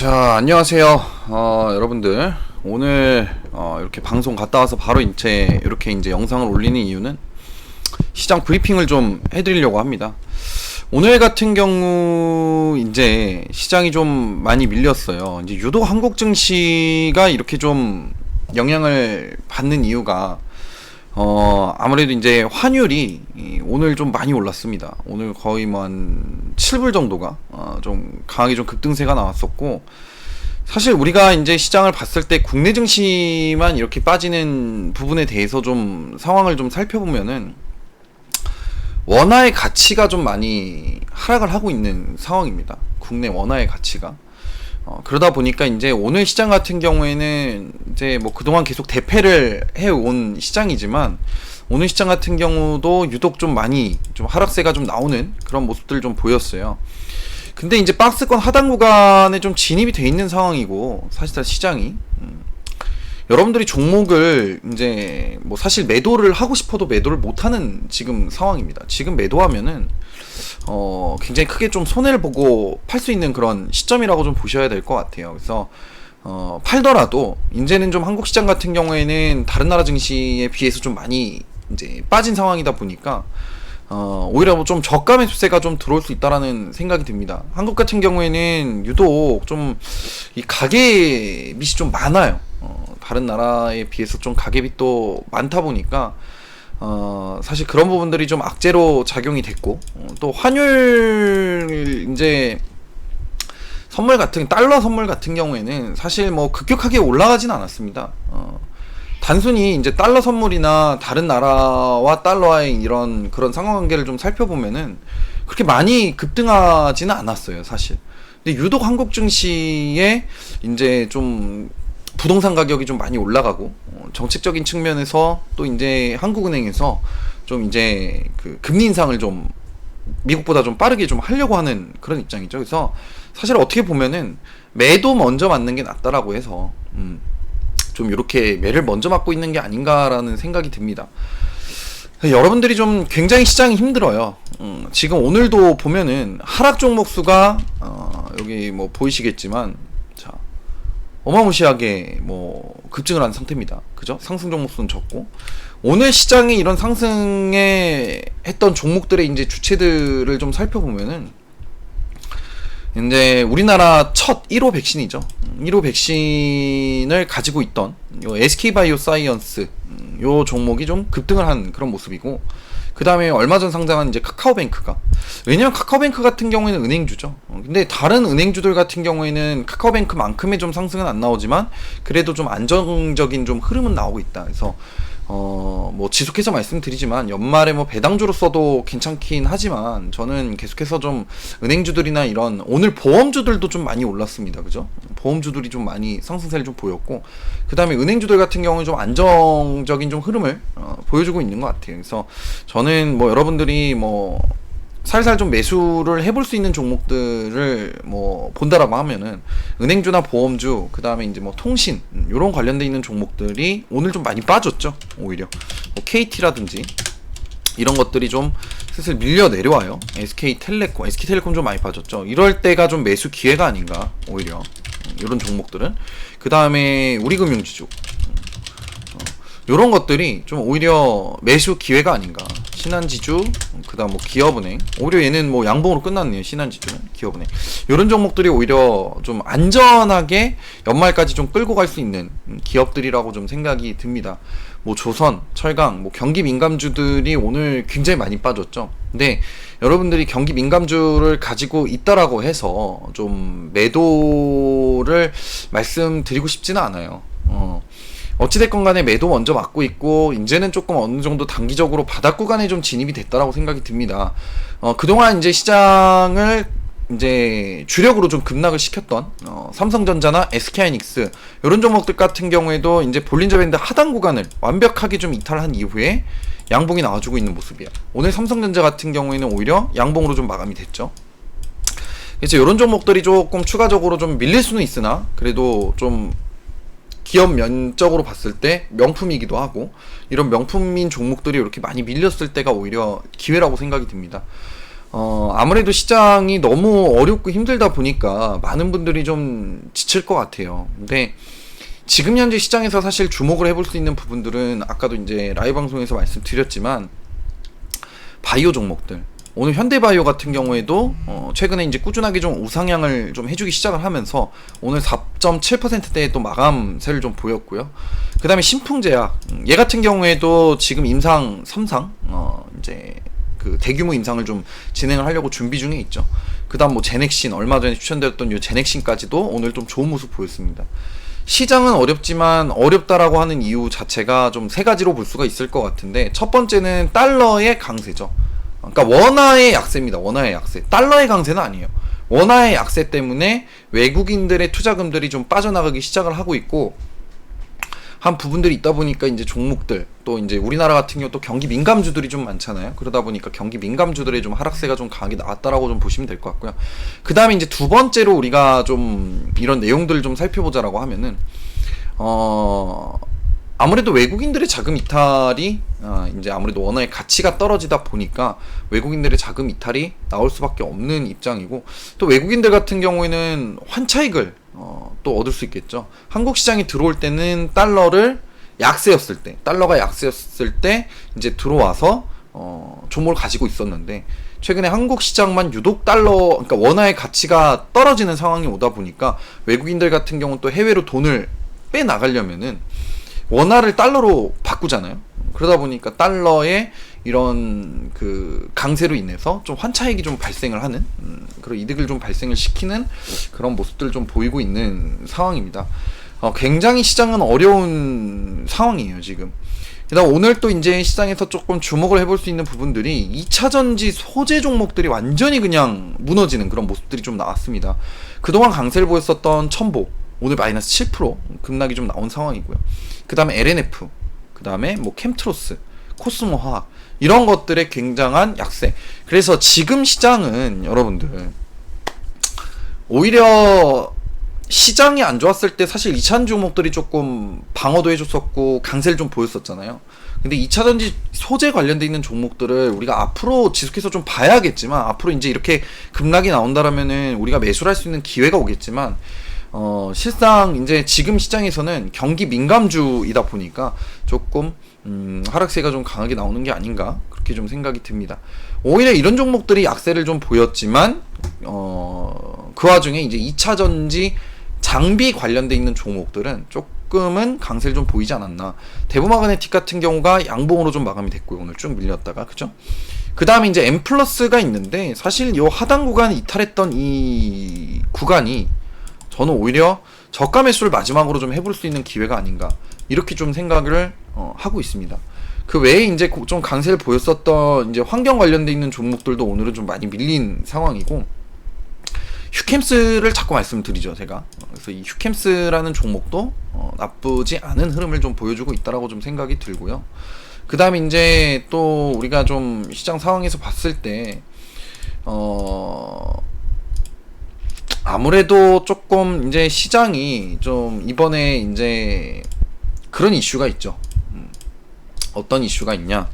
자, 안녕하세요. 여러분들. 오늘, 이렇게 방송 갔다 와서 바로 이렇게 영상을 올리는 이유는 시장 브리핑을 좀 해드리려고 합니다. 오늘 같은 경우, 시장이 좀 많이 밀렸어요. 유독 한국 증시가 이렇게 좀 영향을 받는 이유가, 아무래도 환율이 오늘 좀 많이 올랐습니다. 오늘 거의 뭐 한 7불 정도가 좀 강하게 좀 급등세가 나왔었고, 사실 우리가 시장을 봤을 때 국내 증시만 이렇게 빠지는 부분에 대해서 좀 상황을 좀 살펴보면은 원화의 가치가 좀 많이 하락을 하고 있는 상황입니다. 국내 원화의 가치가. 그러다 보니까 오늘 시장 같은 경우에는 뭐 그동안 계속 대패를 해온 시장이지만 오늘 시장 같은 경우도 유독 좀 많이 좀 하락세가 좀 나오는 그런 모습들을 좀 보였어요. 근데 박스권 하단 구간에 좀 진입이 돼 있는 상황이고, 사실상 시장이 여러분들이 종목을 뭐 사실 매도를 하고 싶어도 매도를 못하는 지금 상황입니다. 지금 매도하면은 굉장히 크게 좀 손해를 보고 팔 수 있는 그런 시점이라고 좀 보셔야 될 것 같아요. 그래서 팔더라도 이제는 좀 한국 시장 같은 경우에는 다른 나라 증시에 비해서 좀 많이 빠진 상황이다 보니까 오히려 뭐 좀 저가 매수세가 좀 들어올 수 있다라는 생각이 듭니다. 한국 같은 경우에는 유독 좀 이 가계빚이 좀 많아요. 다른 나라에 비해서 좀 가계빚 도 많다 보니까 사실 그런 부분들이 좀 악재로 작용이 됐고, 또 환율 선물 같은 달러 선물 같은 경우에는 사실 뭐 급격하게 올라가진 않았습니다. 단순히 달러 선물이나 다른 나라와 달러의 이런 그런 상관관계를 좀 살펴보면은 그렇게 많이 급등하지는 않았어요, 사실. 근데 유독 한국 증시에 좀 부동산 가격이 좀 많이 올라가고, 정책적인 측면에서 또 한국은행에서 좀 그 금리 인상을 좀 미국보다 좀 빠르게 좀 하려고 하는 그런 입장이죠. 그래서 사실 어떻게 보면은 매도 먼저 맞는 게 낫다라고 해서 좀 이렇게 매를 먼저 맞고 있는 게 아닌가라는 생각이 듭니다. 여러분들이 좀 굉장히 시장이 힘들어요. 지금 오늘도 보면은 하락 종목 수가 여기 뭐 보이시겠지만, 자, 어마무시하게 뭐 급증을 한 상태입니다. 그죠? 상승 종목 수는 적고, 오늘 시장이 이런 상승에 했던 종목들의 주체들을 좀 살펴보면은 우리나라 첫 1호 백신이죠. 1호 백신을 가지고 있던 요 SK바이오사이언스 요 종목이 좀 급등을 한 그런 모습이고, 그 다음에 얼마 전 상장한 카카오뱅크가, 왜냐면 카카오뱅크 같은 경우에는 은행주죠. 근데 다른 은행주들 같은 경우에는 카카오뱅크만큼의 좀 상승은 안 나오지만 그래도 좀 안정적인 좀 흐름은 나오고 있다. 그래서 뭐 지속해서 말씀드리지만 연말에 뭐 배당주로서도 괜찮긴 하지만 저는 계속해서 좀 은행주들이나 이런, 오늘 보험주들도 좀 많이 올랐습니다. 그죠? 보험주들이 좀 많이 상승세를 좀 보였고, 그 다음에 은행주들 같은 경우는 좀 안정적인 좀 흐름을 보여주고 있는 것 같아요. 그래서 저는 뭐 여러분들이 뭐 살살 좀 매수를 해볼 수 있는 종목들을 뭐 본다라고 하면은 은행주나 보험주, 그 다음에 뭐 통신 요런 관련돼 있는 종목들이 오늘 좀 많이 빠졌죠. 오히려 뭐 KT라든지 이런 것들이 좀 슬슬 밀려 내려와요. SK텔레콤 좀 많이 빠졌죠. 이럴 때가 좀 매수 기회가 아닌가, 오히려 이런 종목들은. 그 다음에 우리금융지주 요런 것들이 좀 오히려 매수 기회가 아닌가. 신한지주, 그 다음 뭐 기업은행, 오히려 얘는 뭐 양봉으로 끝났네요. 신한지주는, 기업은행, 요런 종목들이 오히려 좀 안전하게 연말까지 좀 끌고 갈 수 있는 기업들이라고 좀 생각이 듭니다. 뭐 조선, 철강, 뭐 경기 민감주들이 오늘 굉장히 많이 빠졌죠. 근데 여러분들이 경기 민감주를 가지고 있다라고 해서 좀 매도를 말씀드리고 싶지는 않아요. 어찌됐건 간에 매도 먼저 맞고 있고, 이제는 조금 어느 정도 단기적으로 바닥 구간에 좀 진입이 됐다라고 생각이 듭니다. 그동안 시장을 주력으로 좀 급락을 시켰던 삼성전자나 SK하이닉스 이런 종목들 같은 경우에도 볼린저 밴드 하단 구간을 완벽하게 좀 이탈한 이후에 양봉이 나와주고 있는 모습이야. 오늘 삼성전자 같은 경우에는 오히려 양봉으로 좀 마감이 됐죠. 그래서 이런 종목들이 조금 추가적으로 좀 밀릴 수는 있으나 그래도 좀 기업 면적으로 봤을 때 명품이기도 하고, 이런 명품인 종목들이 이렇게 많이 밀렸을 때가 오히려 기회라고 생각이 듭니다. 아무래도 시장이 너무 어렵고 힘들다 보니까 많은 분들이 좀 지칠 것 같아요. 근데 지금 현재 시장에서 사실 주목을 해볼 수 있는 부분들은 아까도 이제 라이브 방송에서 말씀드렸지만 바이오 종목들. 오늘 현대바이오 같은 경우에도 최근에 이제 꾸준하게 좀 우상향을 좀 해주기 시작을 하면서 오늘 4.7%대의 또 마감세를 좀 보였고요. 그 다음에 신풍제약 얘 같은 경우에도 지금 임상 3상 이제 그 대규모 임상을 좀 진행을 하려고 준비 중에 있죠. 그 다음 뭐 제넥신 얼마 전에 추천드렸던 요 제넥신까지도 오늘 좀 좋은 모습 보였습니다. 시장은 어렵지만 어렵다라고 하는 이유 자체가 좀 세 가지로 볼 수가 있을 것 같은데, 첫 번째는 달러의 강세죠. 그러니까 원화의 약세입니다. 원화의 약세. 달러의 강세는 아니에요. 원화의 약세 때문에 외국인들의 투자금들이 좀 빠져나가기 시작을 하고 있고, 한 부분들이 있다 보니까 이제 종목들, 또 이제 우리나라 같은 경우 또 경기 민감주들이 좀 많잖아요. 그러다 보니까 경기 민감주들의 좀 하락세가 좀 강하게 나왔다라고 좀 보시면 될 것 같고요. 그 다음에 이제 두 번째로 우리가 좀 이런 내용들을 좀 살펴보자라고 하면은, 아무래도 외국인들의 자금 이탈이 이제 아무래도 원화의 가치가 떨어지다 보니까 외국인들의 자금 이탈이 나올 수밖에 없는 입장이고, 또 외국인들 같은 경우에는 환차익을 또 얻을 수 있겠죠. 한국 시장이 들어올 때는 달러가 약세였을 때 이제 들어와서 종목을 가지고 있었는데, 최근에 한국 시장만 유독 그러니까 원화의 가치가 떨어지는 상황이 오다 보니까 외국인들 같은 경우는 또 해외로 돈을 빼 나가려면은 원화를 달러로 바꾸잖아요. 그러다 보니까 달러의 이런 그 강세로 인해서 좀 환차익이 좀 발생을 하는 그런 이득을 좀 발생을 시키는 그런 모습들을 좀 보이고 있는 상황입니다. 굉장히 시장은 어려운 상황이에요, 지금. 그다음 오늘 또 이제 시장에서 조금 주목을 해볼 수 있는 부분들이 2차전지 소재 종목들이 완전히 그냥 무너지는 그런 모습들이 좀 나왔습니다. 그동안 강세를 보였었던 첨보, 오늘 마이너스 7% 급락이 좀 나온 상황이고요. 그 다음에 LNF, 그 다음에 뭐 캠트로스, 코스모 화학, 이런 것들의 굉장한 약세. 그래서 지금 시장은 여러분들 오히려 시장이 안 좋았을 때 사실 2차전지 종목들이 조금 방어도 해줬었고 강세를 좀 보였었잖아요. 근데 2차전지 소재 관련돼 있는 종목들을 우리가 앞으로 지속해서 좀 봐야겠지만, 앞으로 이제 이렇게 급락이 나온다라면은 우리가 매수를 할 수 있는 기회가 오겠지만, 실상 이제 지금 시장에서는 경기 민감주이다 보니까 조금 하락세가 좀 강하게 나오는 게 아닌가, 그렇게 좀 생각이 듭니다. 오히려 이런 종목들이 약세를 좀 보였지만 그 와중에 이제 2차전지 장비 관련돼 있는 종목들은 조금은 강세를 좀 보이지 않았나. 대부마그네틱 같은 경우가 양봉으로 좀 마감이 됐고요. 오늘 쭉 밀렸다가, 그죠? 그 다음에 이제 M 플러스가 있는데, 사실 요 하단 구간 이탈했던 이 구간이 저는 오히려 저가 매수를 마지막으로 좀 해볼 수 있는 기회가 아닌가, 이렇게 좀 생각을 하고 있습니다. 그 외에 이제 좀 강세를 보였었던 이제 환경 관련돼 있는 종목들도 오늘은 좀 많이 밀린 상황이고, 휴캠스를 자꾸 말씀드리죠, 제가. 그래서 이 휴캠스라는 종목도 나쁘지 않은 흐름을 좀 보여주고 있다라고 좀 생각이 들고요. 그 다음에 이제 또 우리가 좀 시장 상황에서 봤을 때 아무래도 조금 이제 시장이 좀 이번에 이제 그런 이슈가 있죠. 어떤 이슈가 있냐?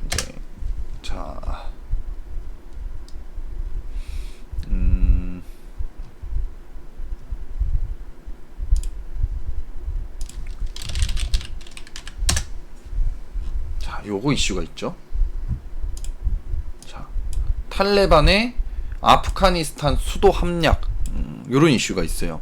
이제 자, 요거 이슈가 있죠. 자, 탈레반의 아프가니스탄 수도 함락, 요런 이슈가 있어요.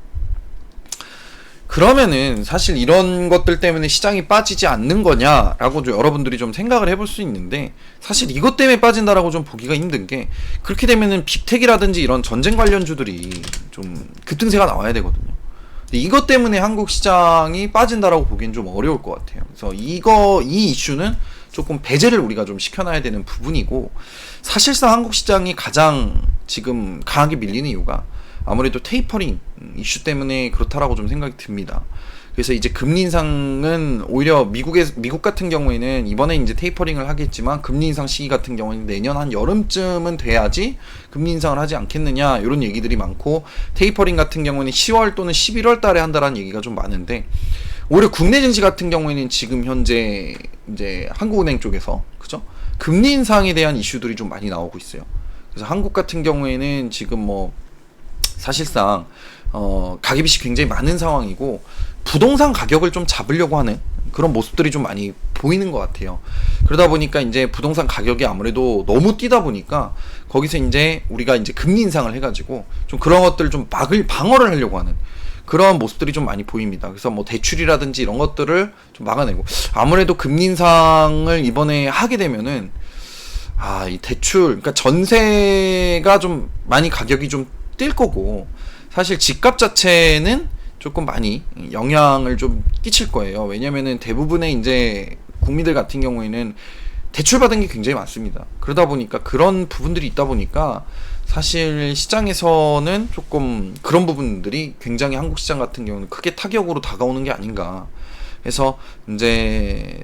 그러면은 사실 이런 것들 때문에 시장이 빠지지 않는 거냐라고 좀 여러분들이 좀 생각을 해볼 수 있는데, 사실 이것 때문에 빠진다라고 좀 보기가 힘든 게, 그렇게 되면은 빅텍이라든지 이런 전쟁 관련주들이 좀 급등세가 나와야 되거든요. 근데 이것 때문에 한국 시장이 빠진다라고 보기엔 좀 어려울 것 같아요. 그래서 이 이슈는 조금 배제를 우리가 좀 시켜놔야 되는 부분이고, 사실상 한국 시장이 가장 지금 강하게 밀리는 이유가 아무래도 테이퍼링 이슈 때문에 그렇다라고 좀 생각이 듭니다. 그래서 이제 금리 인상은 오히려 미국 같은 경우에는 이번에 이제 테이퍼링을 하겠지만, 금리 인상 시기 같은 경우는 내년 한 여름쯤은 돼야지 금리 인상을 하지 않겠느냐, 이런 얘기들이 많고, 테이퍼링 같은 경우는 10월 또는 11월 달에 한다라는 얘기가 좀 많은데, 오히려 국내 증시 같은 경우에는 지금 현재 이제 한국은행 쪽에서, 그죠? 금리 인상에 대한 이슈들이 좀 많이 나오고 있어요. 그래서 한국 같은 경우에는 지금 뭐 사실상 가계빚이 굉장히 많은 상황이고 부동산 가격을 좀 잡으려고 하는 그런 모습들이 좀 많이 보이는 것 같아요. 그러다 보니까 이제 부동산 가격이 아무래도 너무 뛰다 보니까 거기서 이제 우리가 이제 금리 인상을 해가지고 좀 그런 것들을 좀 방어를 하려고 하는 그런 모습들이 좀 많이 보입니다. 그래서 뭐 대출이라든지 이런 것들을 좀 막아내고, 아무래도 금리 인상을 이번에 하게 되면은 이 대출, 그러니까 전세가 좀 많이 가격이 좀 뛸 거고, 사실 집값 자체는 조금 많이 영향을 좀 끼칠 거예요. 왜냐면은 대부분의 이제 국민들 같은 경우에는 대출 받은 게 굉장히 많습니다. 그러다 보니까 그런 부분들이 있다 보니까 사실 시장에서는 조금 그런 부분들이 굉장히 한국 시장 같은 경우는 크게 타격으로 다가오는 게 아닌가 해서, 이제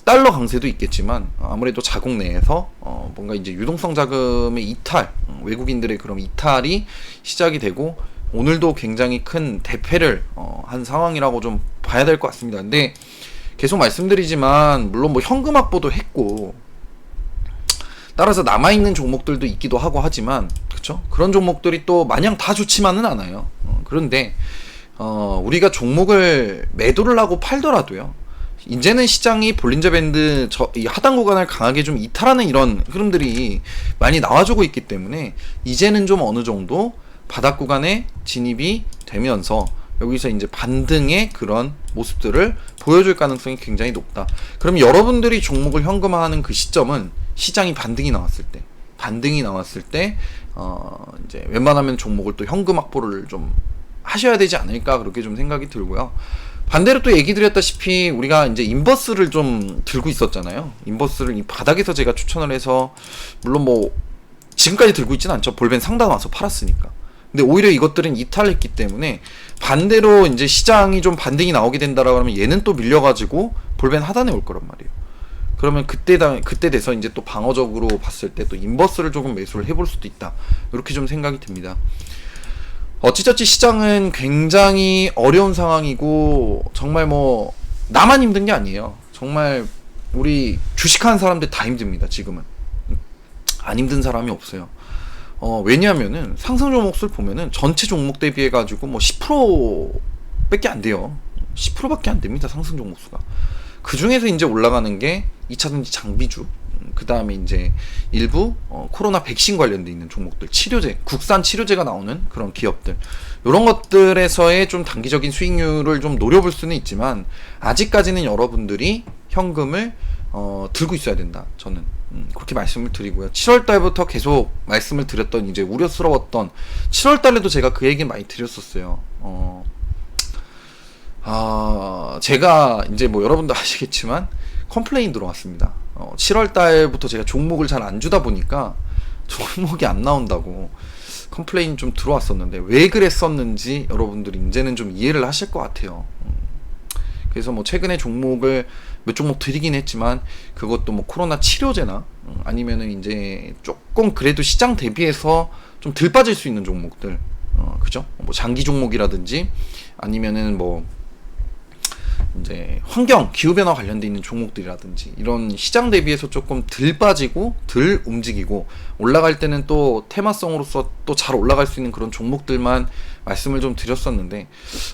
달러 강세도 있겠지만 아무래도 자국 내에서 뭔가 이제 유동성 자금의 이탈, 외국인들의 그런 이탈이 시작이 되고 오늘도 굉장히 큰 대패를 한 상황이라고 좀 봐야 될 것 같습니다. 근데 계속 말씀드리지만 물론 뭐 현금 확보도 했고 따라서 남아있는 종목들도 있기도 하고 하지만, 그쵸? 그런 종목들이 또 마냥 다 좋지만은 않아요. 그런데 우리가 종목을 매도를 하고 팔더라도요, 이제는 시장이 볼린저 밴드 이 하단 구간을 강하게 좀 이탈하는 이런 흐름들이 많이 나와주고 있기 때문에 이제는 좀 어느 정도 바닥 구간에 진입이 되면서 여기서 이제 반등의 그런 모습들을 보여줄 가능성이 굉장히 높다. 그럼 여러분들이 종목을 현금화하는 그 시점은 시장이 반등이 나왔을 때 이제 웬만하면 종목을 또 현금 확보를 좀 하셔야 되지 않을까, 그렇게 좀 생각이 들고요. 반대로 또 얘기 드렸다시피 우리가 이제 인버스를 좀 들고 있었잖아요. 인버스를 이 바닥에서 제가 추천을 해서, 물론 뭐 지금까지 들고 있진 않죠. 볼벤 상단 와서 팔았으니까. 근데 오히려 이것들은 이탈했기 때문에 반대로 이제 시장이 좀 반등이 나오게 된다라고 하면 얘는 또 밀려가지고 볼벤 하단에 올 거란 말이에요. 그러면 그때 돼서 이제 또 방어적으로 봤을 때 또 인버스를 조금 매수를 해볼 수도 있다, 이렇게 좀 생각이 듭니다. 어찌저찌 시장은 굉장히 어려운 상황이고, 정말 뭐 나만 힘든 게 아니에요. 정말 우리 주식하는 사람들 다 힘듭니다. 지금은 안 힘든 사람이 없어요. 왜냐하면은 상승 종목들 보면은 전체 종목 대비해 가지고 뭐 10%밖에 안 돼요. 10%밖에 안 됩니다. 상승 종목 수가. 그 중에서 이제 올라가는 게 2차전지 장비주, 그 다음에 이제 일부 코로나 백신 관련돼 있는 종목들, 치료제, 국산 치료제가 나오는 그런 기업들, 이런 것들에서의 좀 단기적인 수익률을 좀 노려볼 수는 있지만 아직까지는 여러분들이 현금을 들고 있어야 된다, 저는 그렇게 말씀을 드리고요. 7월 달부터 계속 말씀을 드렸던, 이제 우려스러웠던 7월 달에도 제가 그 얘기 많이 드렸었어요. 제가 이제 뭐 여러분도 아시겠지만 컴플레인 들어왔습니다. 7월 달부터 제가 종목을 잘 안 주다 보니까 종목이 안 나온다고 컴플레인 좀 들어왔었는데, 왜 그랬었는지 여러분들이 이제는 좀 이해를 하실 것 같아요. 그래서 뭐 최근에 종목을 몇 종목 드리긴 했지만 그것도 뭐 코로나 치료제나 아니면은 이제 조금 그래도 시장 대비해서 좀 덜 빠질 수 있는 종목들, 그죠? 뭐 장기 종목이라든지 아니면은 뭐 이제 환경, 기후변화 관련돼 있는 종목들이라든지 이런 시장 대비해서 조금 덜 빠지고 덜 움직이고 올라갈 때는 또 테마성으로서 또 잘 올라갈 수 있는 그런 종목들만 말씀을 좀 드렸었는데,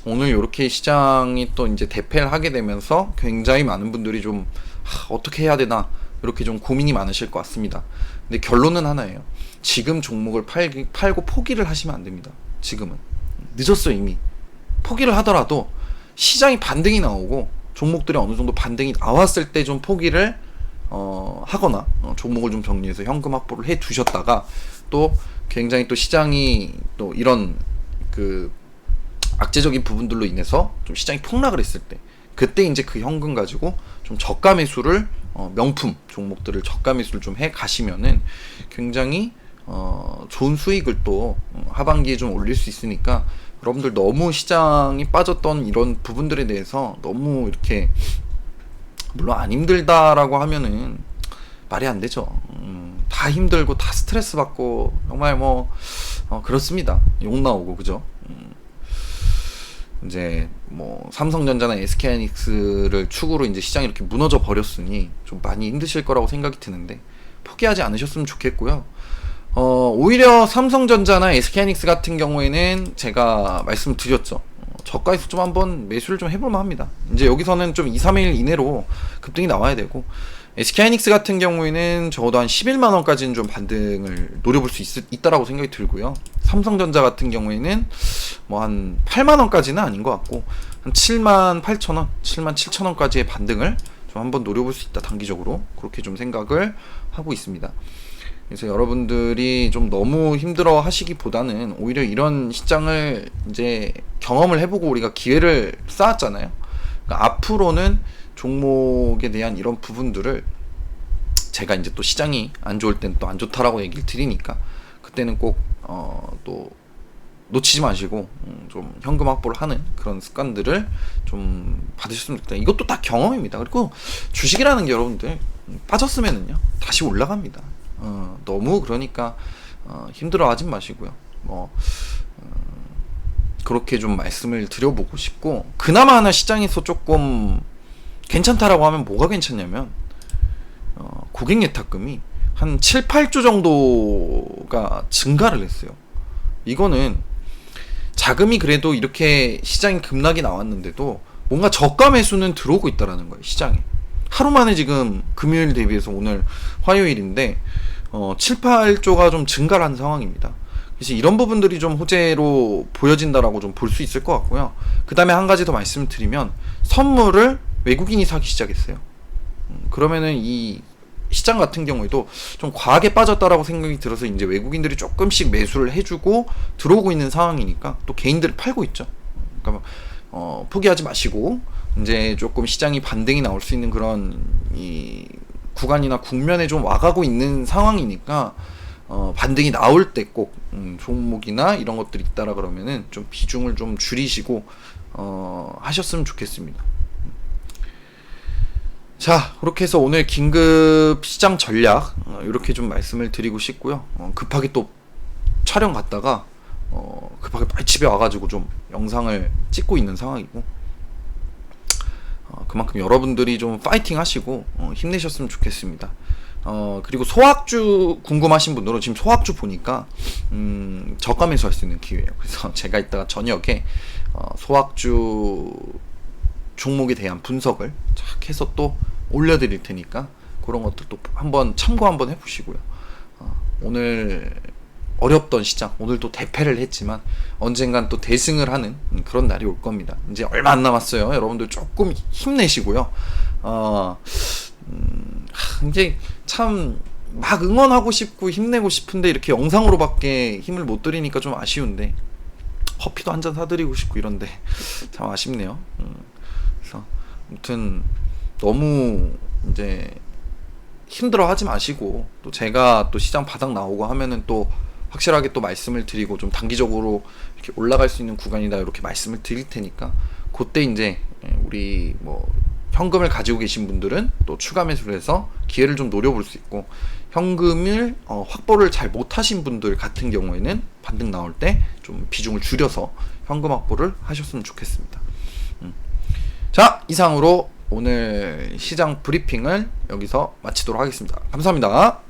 오늘 이렇게 시장이 또 이제 대패를 하게 되면서 굉장히 많은 분들이 좀 어떻게 해야 되나 이렇게 좀 고민이 많으실 것 같습니다. 근데 결론은 하나예요. 지금 종목을 팔고 포기를 하시면 안 됩니다. 지금은 늦었어요. 이미 포기를 하더라도 시장이 반등이 나오고 종목들이 어느 정도 반등이 나왔을 때 좀 포기를 하거나 종목을 좀 정리해서 현금 확보를 해 두셨다가, 또 굉장히 또 시장이 또 이런 그 악재적인 부분들로 인해서 좀 시장이 폭락을 했을 때, 그때 이제 그 현금 가지고 좀 저가 매수를 명품 종목들을 저가 매수를 좀 해 가시면은 굉장히 좋은 수익을 또 하반기에 좀 올릴 수 있으니까, 여러분들 너무 시장이 빠졌던 이런 부분들에 대해서 너무 이렇게, 물론 안 힘들다라고 하면은 말이 안 되죠. 다 힘들고 다 스트레스 받고 정말 뭐 그렇습니다. 욕 나오고, 그죠? 이제 뭐 삼성전자나 SK하이닉스를 축으로 이제 시장이 이렇게 무너져 버렸으니 좀 많이 힘드실 거라고 생각이 드는데 포기하지 않으셨으면 좋겠고요. 오히려 삼성전자나 SK하이닉스 같은 경우에는 제가 말씀드렸죠. 저가에서 좀 한번 매수를 좀 해볼만 합니다. 이제 여기서는 좀 2, 3일 이내로 급등이 나와야 되고, SK하이닉스 같은 경우에는 적어도 한 11만원까지는 좀 반등을 노려볼 수 있다라고 생각이 들고요. 삼성전자 같은 경우에는 뭐 한 8만원까지는 아닌 것 같고, 한 7만 8천원, 7만 7천원까지의 반등을 좀 한번 노려볼 수 있다, 단기적으로. 그렇게 좀 생각을 하고 있습니다. 그래서 여러분들이 좀 너무 힘들어 하시기보다는 오히려 이런 시장을 이제 경험을 해보고 우리가 기회를 쌓았잖아요. 그러니까 앞으로는 종목에 대한 이런 부분들을 제가 이제 또 시장이 안 좋을 땐 또 안 좋다라고 얘기를 드리니까 그때는 꼭 또 놓치지 마시고 좀 현금 확보를 하는 그런 습관들을 좀 받으셨으면 좋겠다. 이것도 다 경험입니다. 그리고 주식이라는 게 여러분들 빠졌으면은요 다시 올라갑니다. 너무 그러니까 힘들어하진 마시고요. 그렇게 좀 말씀을 드려보고 싶고, 그나마 하나 시장에서 조금 괜찮다라고 하면 뭐가 괜찮냐면 고객 예탁금이 한 7, 8조 정도가 증가를 했어요. 이거는 자금이 그래도 이렇게 시장이 급락이 나왔는데도 뭔가 저가 매수는 들어오고 있다라는 거예요, 시장에. 하루 만에 지금 금요일 대비해서 오늘 화요일인데 7, 8조가 좀 증가를 한 상황입니다. 그래서 이런 부분들이 좀 호재로 보여진다라고 좀 볼 수 있을 것 같고요. 그 다음에 한 가지 더 말씀을 드리면, 선물을 외국인이 사기 시작했어요. 그러면은 이 시장 같은 경우에도 좀 과하게 빠졌다라고 생각이 들어서 이제 외국인들이 조금씩 매수를 해주고 들어오고 있는 상황이니까 또 개인들이 팔고 있죠. 그러니까 포기하지 마시고 이제 조금 시장이 반등이 나올 수 있는 그런 이 구간이나 국면에 좀 와가고 있는 상황이니까 반등이 나올 때 꼭 종목이나 이런 것들이 있다라 그러면은 좀 비중을 좀 줄이시고 하셨으면 좋겠습니다. 자, 그렇게 해서 오늘 긴급 시장 전략 이렇게 좀 말씀을 드리고 싶고요. 급하게 또 촬영 갔다가 급하게 빨리 집에 와가지고 좀 영상을 찍고 있는 상황이고, 그만큼 여러분들이 좀 파이팅 하시고 힘내셨으면 좋겠습니다. 그리고 소학주 궁금하신 분들은 지금 소학주 보니까 저가 매수할 수 있는 기회예요. 그래서 제가 이따가 저녁에 소학주 종목에 대한 분석을 착 해서 또 올려드릴 테니까 그런 것들도 한번 참고 한번 해보시고요. 오늘 어렵던 시장, 오늘 또 대패를 했지만 언젠간 또 대승을 하는 그런 날이 올 겁니다. 이제 얼마 안 남았어요. 여러분들 조금 힘내시고요. 이제 참 막 응원하고 싶고 힘내고 싶은데 이렇게 영상으로밖에 힘을 못 드리니까 좀 아쉬운데, 커피도 한 잔 사드리고 싶고 이런데 참 아쉽네요. 그래서 아무튼 너무 이제 힘들어 하지 마시고, 또 제가 또 시장 바닥 나오고 하면은 또 확실하게 또 말씀을 드리고 좀 단기적으로 이렇게 올라갈 수 있는 구간이다 이렇게 말씀을 드릴 테니까, 그때 이제 우리 뭐 현금을 가지고 계신 분들은 또 추가 매수를 해서 기회를 좀 노려볼 수 있고, 현금을 확보를 잘 못하신 분들 같은 경우에는 반등 나올 때 좀 비중을 줄여서 현금 확보를 하셨으면 좋겠습니다. 자, 이상으로 오늘 시장 브리핑을 여기서 마치도록 하겠습니다. 감사합니다.